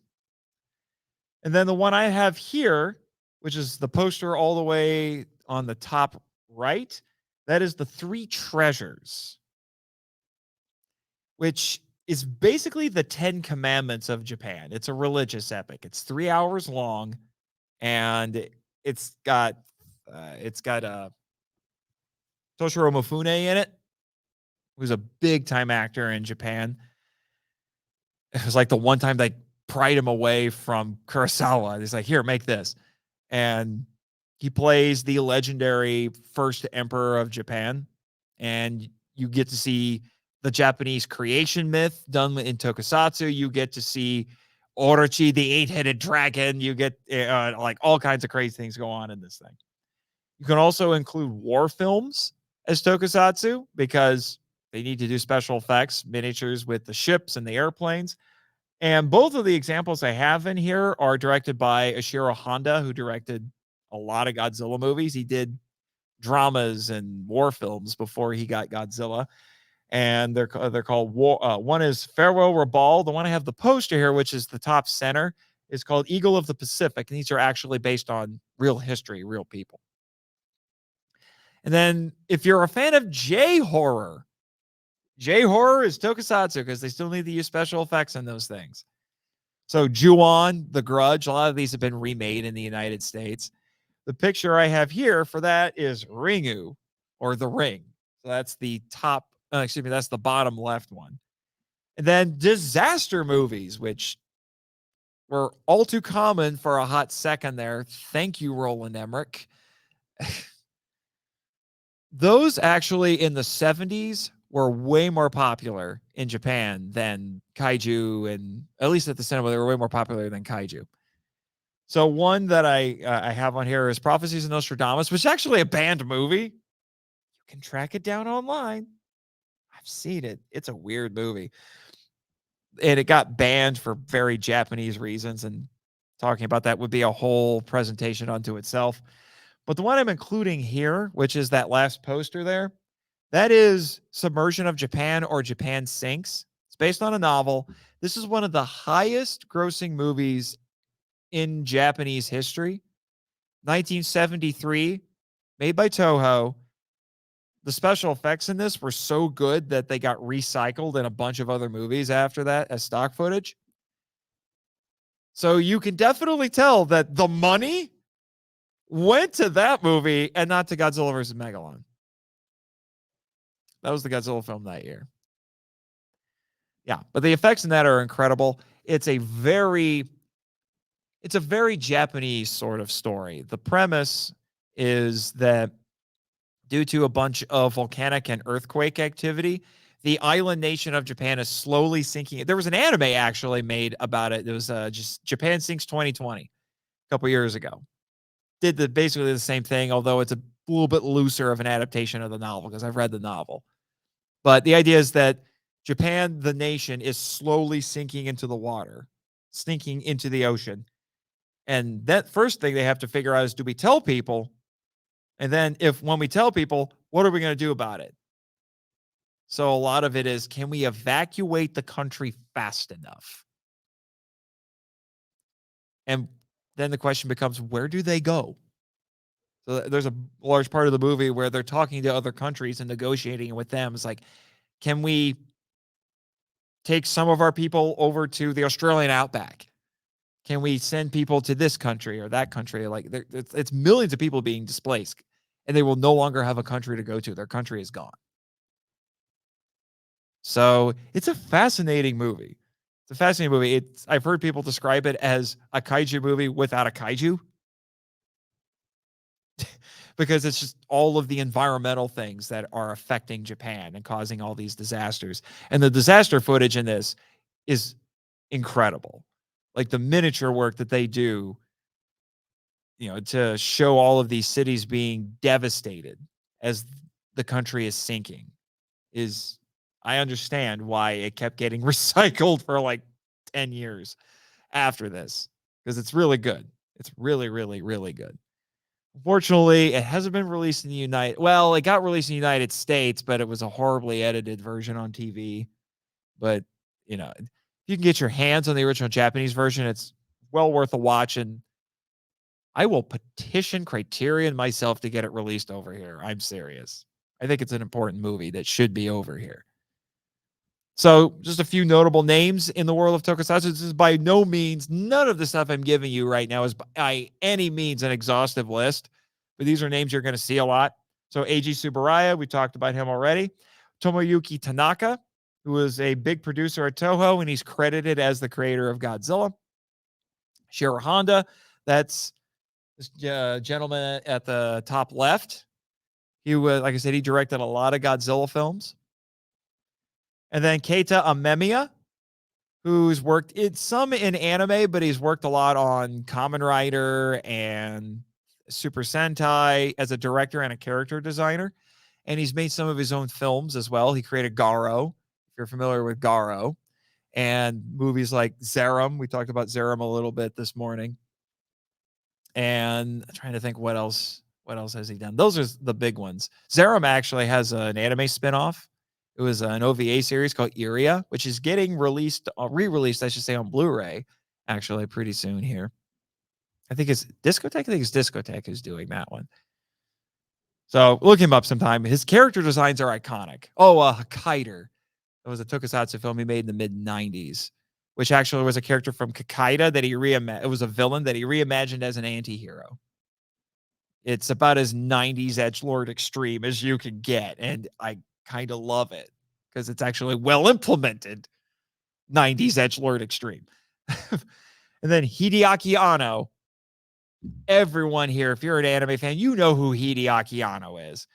And then the one I have here, which is the poster all the way on the top right, that is the Three Treasures, which is basically the 10 Commandments of Japan. It's a religious epic. It's 3 hours long, and it's got Toshiro Mifune in it, who's a big time actor in Japan. It was like the one time they pried him away from Kurosawa. He's like, here, make this. And he plays the legendary first emperor of Japan. And you get to see the Japanese creation myth done in tokusatsu. You get to see Orochi, the 8-headed dragon. You get like all kinds of crazy things go on in this thing. You can also include war films as tokusatsu because they need to do special effects, miniatures with the ships and the airplanes. And both of the examples I have in here are directed by Ishiro Honda, who directed a lot of Godzilla movies. He did dramas and war films before he got Godzilla, and they're called war. One is Farewell Rabal. The one I have the poster here, which is the top center, is called Eagle of the Pacific, and these are actually based on real history, real people. And then if you're a fan of J-horror, J-horror is Tokusatsu because they still need to use special effects in those things. So Ju-on, The Grudge, a lot of these have been remade in the United States. The picture I have here for that is Ringu, or The Ring. So that's the top, that's the bottom left one. And then disaster movies, which were all too common for a hot second there. Thank you, Roland Emmerich. Those actually in the 70s were way more popular in Japan than kaiju, and at least at the cinema, they were way more popular than kaiju. So one that I have on here is Prophecies of Nostradamus, which is actually a banned movie. You can track it down online. I've seen it. It's a weird movie. And it got banned for very Japanese reasons, and talking about that would be a whole presentation unto itself. But the one I'm including here, which is that last poster there, that is Submersion of Japan, or Japan Sinks. It's based on a novel. This is one of the highest grossing movies in Japanese history. 1973, made by Toho. The special effects in this were so good that they got recycled in a bunch of other movies after that as stock footage. So you can definitely tell that the money went to that movie and not to Godzilla vs. Megalon. That was the Godzilla film that year. Yeah, but the effects in that are incredible. It's a very Japanese sort of story. The premise is that due to a bunch of volcanic and earthquake activity, the island nation of Japan is slowly sinking. There was an anime actually made about it. It was just Japan Sinks 2020 a couple years ago. Did basically the same thing, although it's a little bit looser of an adaptation of the novel because I've read the novel. But the idea is that Japan, the nation, is slowly sinking into the water, sinking into the ocean. And that first thing they have to figure out is, do we tell people? And then when we tell people, what are we going to do about it? So a lot of it is, can we evacuate the country fast enough? And then the question becomes, where do they go? So there's a large part of the movie where they're talking to other countries and negotiating with them. It's like, can we take some of our people over to the Australian outback? Can we send people to this country or that country? Like, it's millions of people being displaced, and they will no longer have a country to go to. Their country is gone. So it's a fascinating movie. It's a fascinating movie. I've heard people describe it as a kaiju movie without a kaiju. Because it's just all of the environmental things that are affecting Japan and causing all these disasters. And the disaster footage in this is incredible. Like the miniature work that they do, to show all of these cities being devastated as the country is sinking is, I understand why it kept getting recycled for like 10 years after this, because it's really good. It's really, really, really good. Unfortunately, it hasn't been released in the it got released in the United States, but it was a horribly edited version on TV. But, if you can get your hands on the original Japanese version, it's well worth a watch. And I will petition Criterion myself to get it released over here. I'm serious. I think it's an important movie that should be over here. So just a few notable names in the world of Tokusatsu. This is by no means, none of the stuff I'm giving you right now is by any means an exhaustive list, but these are names you're going to see a lot. So Eiji Tsuburaya, we talked about him already. Tomoyuki Tanaka, who is a big producer at Toho, and he's credited as the creator of Godzilla. Shiro Honda, that's this gentleman at the top left. He was, like I said, he directed a lot of Godzilla films. And then Keita Amemiya, who's worked some in anime, but he's worked a lot on Kamen Rider and Super Sentai as a director and a character designer. And he's made some of his own films as well. He created Garo, if you're familiar with Garo. and movies like Zerum. We talked about Zerum a little bit this morning. And I'm trying to think what else has he done? Those are the big ones. Zerum actually has an anime spinoff. It was an OVA series called Iria, which is getting re-released, I should say, on Blu-ray actually pretty soon here. I think it's Discotek. I think it's Discotek who's doing that one. So look him up sometime. His character designs are iconic. Oh, Kaider. That was a tokusatsu film he made in the mid-90s, which actually was a character from Kakaida that he reimagined. It was a villain that he reimagined as an anti-hero. It's about as 90s edgelord extreme as you can get, and I kind of love it because it's actually well implemented 90s edgelord extreme. And then Hideaki Anno. Everyone here, if you're an anime fan, you know who Hideaki Anno is.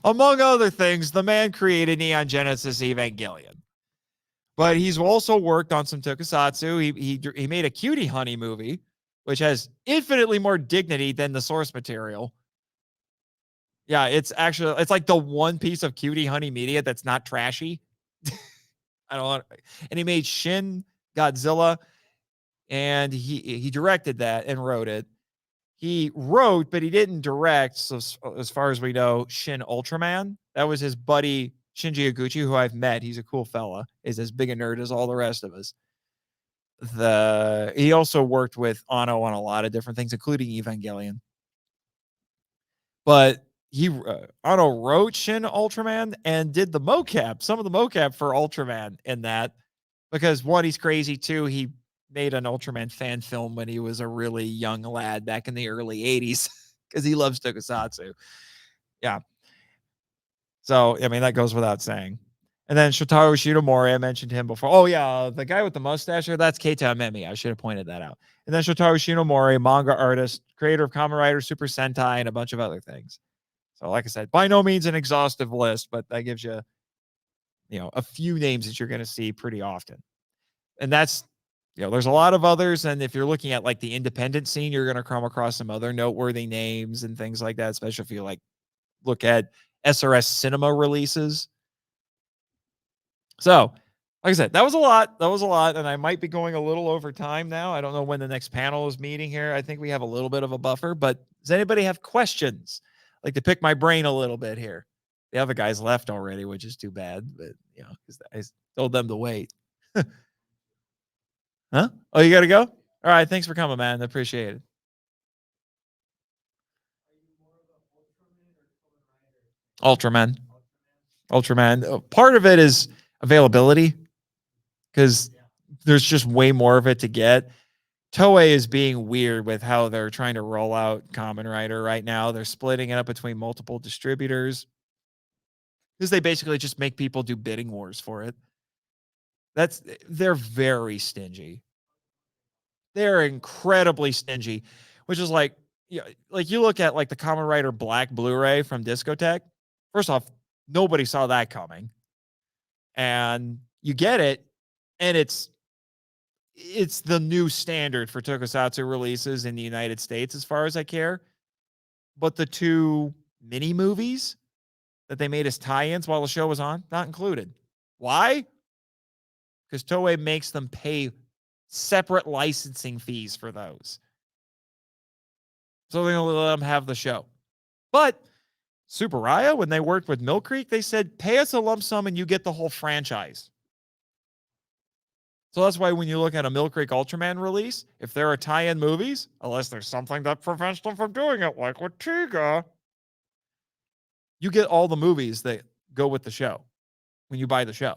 Among other things, the man created Neon Genesis Evangelion. But he's also worked on some tokusatsu. He made a Cutie Honey movie, which has infinitely more dignity than the source material. Yeah, it's like the one piece of Cutie Honey media that's not trashy. And he made Shin Godzilla, and he directed that and wrote it. He wrote, but he didn't direct. So as far as we know, Shin Ultraman, that was his buddy Shinji Iguchi, who I've met. He's a cool fella. Is as big a nerd as all the rest of us. He also worked with Anno on a lot of different things, including Evangelion. But Anno wrote Shin Ultraman and did the mocap, some of the mocap for Ultraman in that, because one, he's crazy. Two, he made an Ultraman fan film when he was a really young lad back in the early 80s because he loves tokusatsu. Yeah. So, I mean, that goes without saying. And then Shotaro Shinomori, I mentioned him before. Oh, yeah, the guy with the mustache there, that's Keita Memi. I should have pointed that out. And then Shotaro Shinomori, manga artist, creator of Kamen Rider, Super Sentai, and a bunch of other things. So, like I said, by no means an exhaustive list, but that gives you, a few names that you're going to see pretty often. And that's, there's a lot of others. And if you're looking at like the independent scene, you're going to come across some other noteworthy names and things like that, especially if you look at SRS cinema releases. So, like I said, that was a lot. And I might be going a little over time now. I don't know when the next panel is meeting here. I think we have a little bit of a buffer, but does anybody have questions? I'd like to pick my brain a little bit here. The other guys left already, which is too bad, but because I told them to wait. Huh? Oh, you got to go? All right. Thanks for coming, man. I appreciate it. Ultraman. Part of it is availability because there's just way more of it to get. Toei is being weird with how they're trying to roll out Kamen Rider right now. They're splitting it up between multiple distributors because they basically just make people do bidding wars for it. They're very stingy. They're incredibly stingy, which is like you look at like the Kamen Rider Black Blu-ray from Discotek. First off, nobody saw that coming. And you get it, and it's the new standard for tokusatsu releases in the United States, as far as I care. But the two mini movies that they made as tie-ins while the show was on, not included. Why? Because Toei makes them pay separate licensing fees for those. So they're going to let them have the show. But Tsuburaya, when they worked with Mill Creek, they said, pay us a lump sum and you get the whole franchise. So that's why when you look at a Mill Creek Ultraman release, if there are tie-in movies, unless there's something that prevents them from doing it, like with Tiga, you get all the movies that go with the show when you buy the show.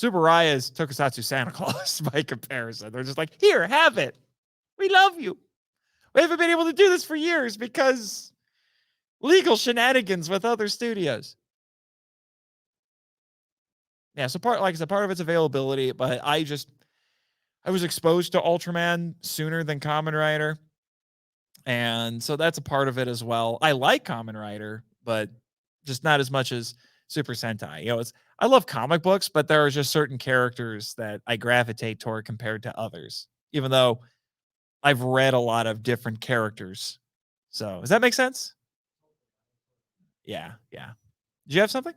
Tsuburaya is Tokusatsu Santa Claus by comparison. They're just like, here, have it. We love you. We haven't been able to do this for years because legal shenanigans with other studios. Yeah, so part of it's availability, but I was exposed to Ultraman sooner than Kamen Rider. And so that's a part of it as well. I like Kamen Rider, but just not as much as Super Sentai. I love comic books, but there are just certain characters that I gravitate toward compared to others, even though I've read a lot of different characters. So does that make sense? Yeah. Did you have something?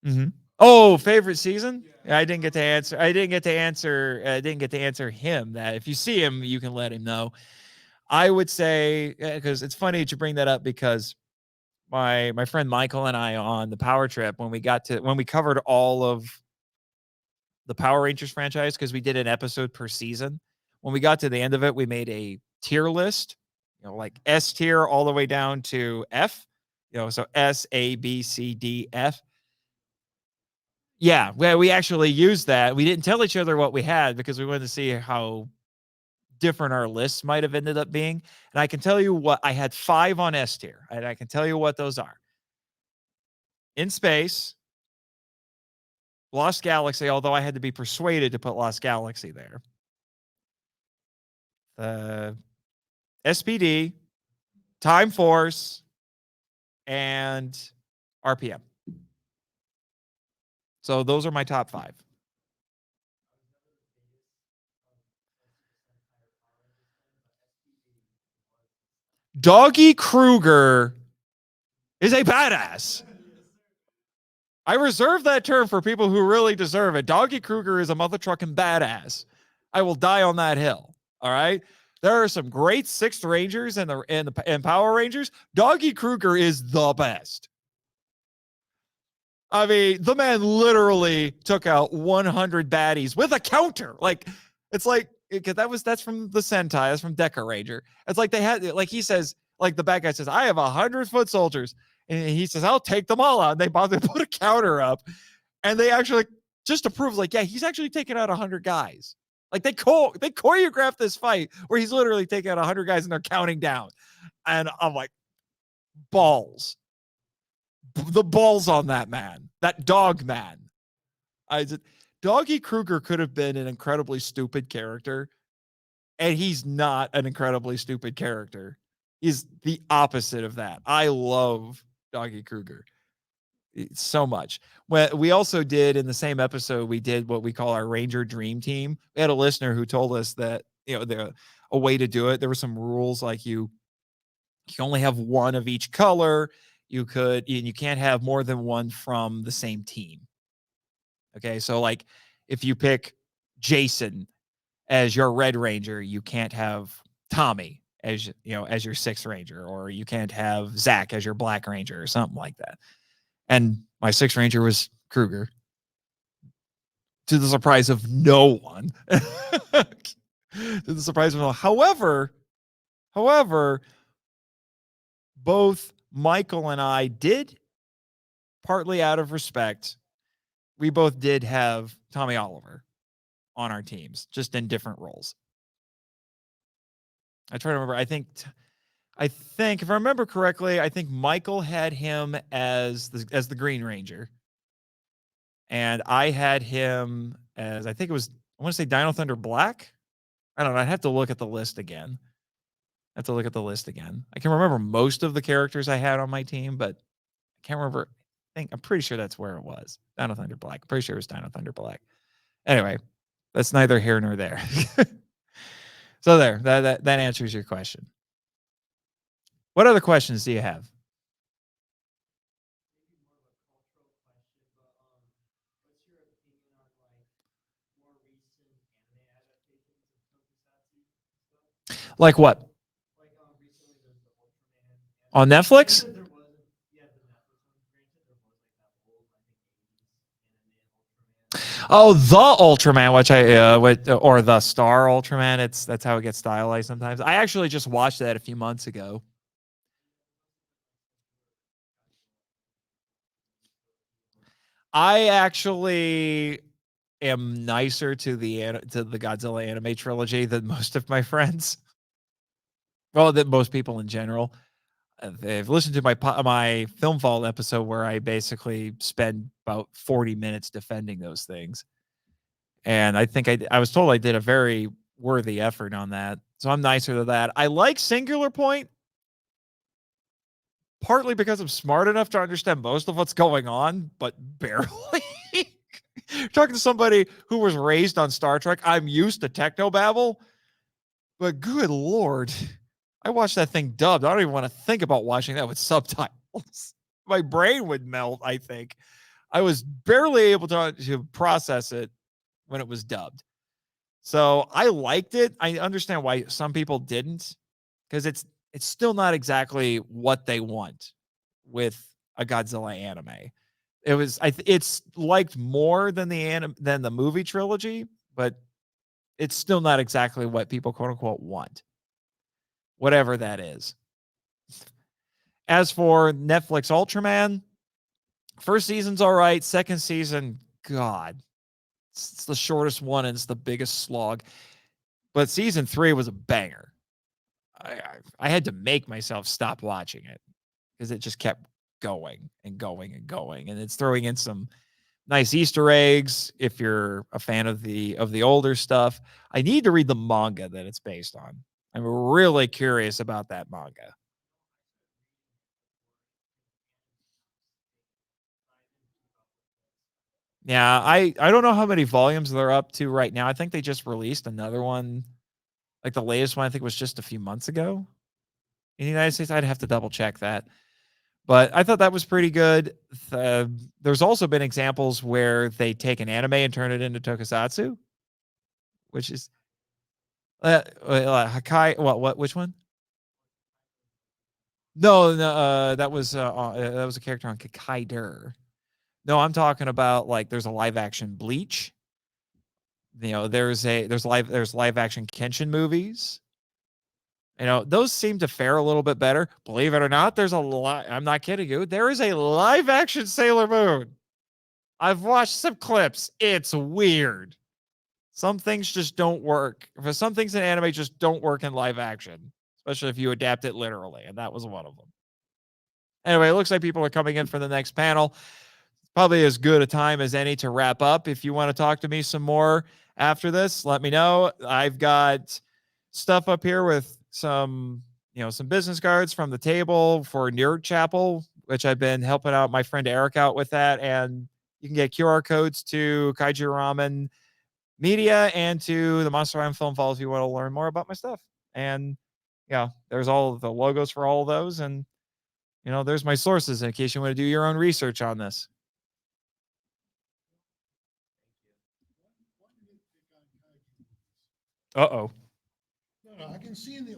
Mm-hmm. Oh, favorite season? Yeah, I didn't get to answer. I didn't get to answer him that. If you see him, you can let him know. I would say, because it's funny that you bring that up, because my friend Michael and I on the Power Trip, when we covered all of the Power Rangers franchise, because we did an episode per season. When we got to the end of it, we made a tier list, like S tier all the way down to F, so S, A, B, C, D, F. Yeah, we actually used that. We didn't tell each other what we had because we wanted to see how different our lists might have ended up being. And I can tell you what I had 5 on S tier, and I can tell you what those are. In Space, Lost Galaxy, although I had to be persuaded to put Lost Galaxy there. SPD, Time Force, and RPM. So those are my top 5. Doggy Kruger is a badass. I reserve that term for people who really deserve it. Doggy Kruger is a mother trucking badass. I will die on that hill. All right. There are some great 6th Rangers and Power Rangers. Doggy Kruger is the best. I mean, the man literally took out 100 baddies with a counter. Like, it's like, that's from the Sentai. That's from Deca Ranger. It's like they had, like he says, like the bad guy says, I have 100 foot soldiers. And he says, I'll take them all out. And they put a counter up. And they actually, just to prove, like, yeah, he's actually taking out 100 guys. Like, they choreographed this fight where he's literally taking out 100 guys and they're counting down. And I'm like, balls. The balls on that man, that dog man. Doggy Kruger could have been an incredibly stupid character, and he's not an incredibly stupid character. He's the opposite of that. I love Doggy Kruger so much. We also did, in the same episode, we did what we call our Ranger Dream Team. We had a listener who told us that, a way to do it. There were some rules, like you can only have one of each color. You can't have more than one from the same team. Okay, so like if you pick Jason as your Red Ranger, you can't have Tommy as as your 6th Ranger, or you can't have Zach as your Black Ranger or something like that. And my 6th Ranger was Kruger, to the surprise of no one. To the surprise of no one. However, both Michael and I did, partly out of respect, we both did have Tommy Oliver on our teams, just in different roles. I try to remember. I think if I remember correctly, I think Michael had him as the Green Ranger, and I had him as, I think it was, I want to say Dino Thunder Black. I don't know. I'd have to look at the list again. I can remember most of the characters I had on my team, but I can't remember. I'm pretty sure that's where it was. Dino Thunder Black. I'm pretty sure it was Dino Thunder Black. Anyway, that's neither here nor there. So there, that answers your question. What other questions do you have? Like what? On Netflix? Oh, the Ultraman, which or the Star Ultraman. That's how it gets stylized sometimes. I actually just watched that a few months ago. I actually am nicer to the Godzilla anime trilogy than most of my friends. Well, than most people in general. They've listened to my Film Vault episode where I basically spend about 40 minutes defending those things. And I think I was told I did a very worthy effort on that. So I'm nicer to that. I like Singular Point, partly because I'm smart enough to understand most of what's going on, but barely. Talking to somebody who was raised on Star Trek, I'm used to technobabble, but good Lord, I watched that thing dubbed. I don't even want to think about watching that with subtitles. My brain would melt, I think. I was barely able to process it when it was dubbed. So I liked it. I understand why some people didn't, because it's still not exactly what they want with a Godzilla anime. It's liked more than the movie trilogy, but it's still not exactly what people quote unquote want, whatever that is. As for Netflix Ultraman, first season's all right. Second season, God, it's the shortest one and it's the biggest slog. But season 3 was a banger. I had to make myself stop watching it because it just kept going and going and going, and it's throwing in some nice Easter eggs if you're a fan of the older stuff. I need to read the manga that it's based on. I'm really curious about that manga. Yeah, I don't know how many volumes they're up to right now. I think they just released another one. Like the latest one I think was just a few months ago in the United States. I'd have to double check that. But I thought that was pretty good. There's also been examples where they take an anime and turn it into tokusatsu, which is Hakai. What? Which one? No, no, that was a character on Kakaider. No, I'm talking about like there's a live action Bleach. You know, there's live action Kenshin movies. You know, those seem to fare a little bit better. Believe it or not, there's a lot. I'm not kidding you. There is a live action Sailor Moon. I've watched some clips. It's weird. Some things just don't work. For some things in anime just don't work in live action, especially if you adapt it literally, and that was one of them. Anyway, it looks like people are coming in for the next panel. Probably as good a time as any to wrap up. If you want to talk to me some more after this, let me know. I've got stuff up here with some business cards from the table for Nerd Chapel, which I've been helping out my friend Eric out with that. And you can get QR codes to Kaiju Ramen Media and to the Monster Island Film Falls if you want to learn more about my stuff. And yeah, there's all the logos for all of those. And there's my sources in case you want to do your own research on this. Uh-oh. No, I can see in the